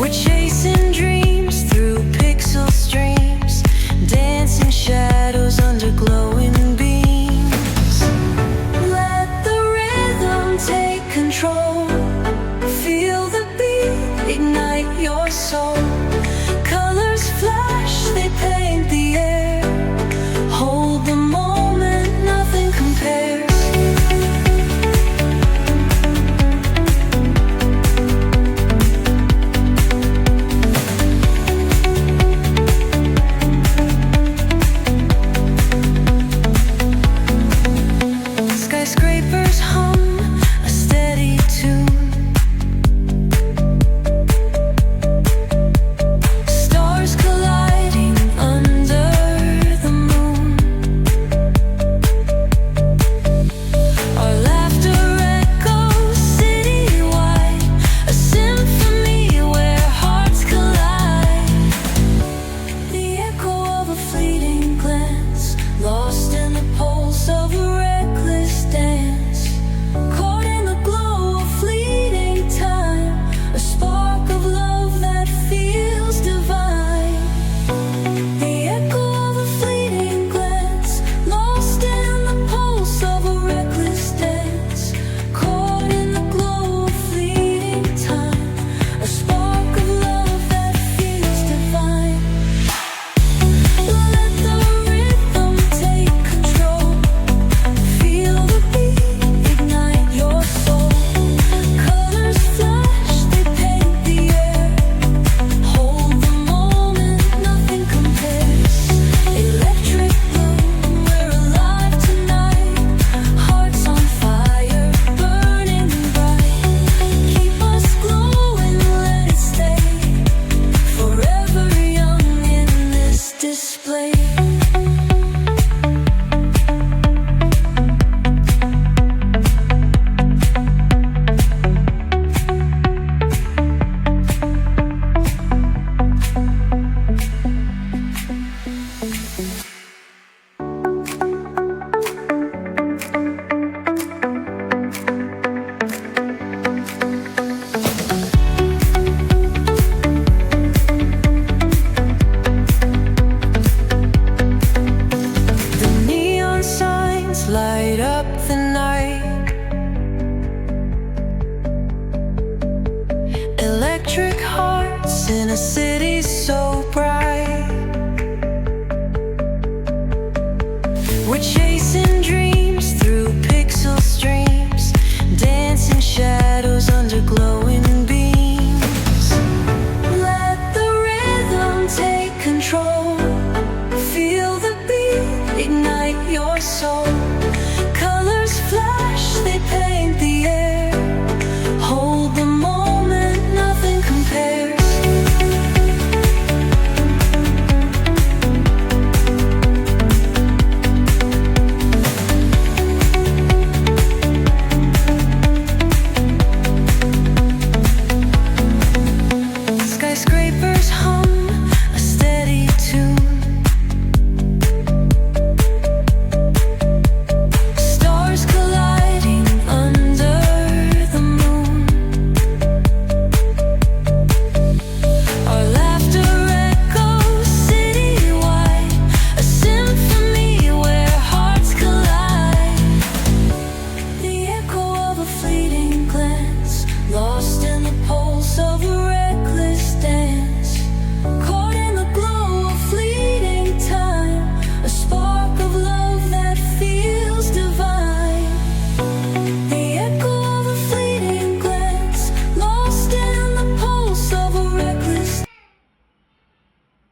We're chasing dreams through pixel streams, dancing shadows under glowing beams. Let the rhythm take control. Feel the beat, ignite your soul. Colors flash, they paint the air. Hold the moment, nothing compares. Skyscrapers hum a steady tune. Stars colliding under the moon. Our laughter echoes citywide, a symphony where hearts collide. The echo of a fleeting glance, lost in the pulse of a reckless dance. Caught in the glow of fleeting time, a spark of love that feels divine. The echo of a fleeting glance, lost in the pulse of a reckless dance. Caught in the glow of fleeting time, a spark of love that feels divine. Let the rhythm take control. Feel the beat, ignite your soul. Colors flash, they paint the air. Hold the moment, nothing compares. Electric blue, we're alive tonight. Hearts on fire, burning bright. Keep us glowing, let it stay. Forever young in this display. The neon signs light up the night. Electric hearts in a city so bright.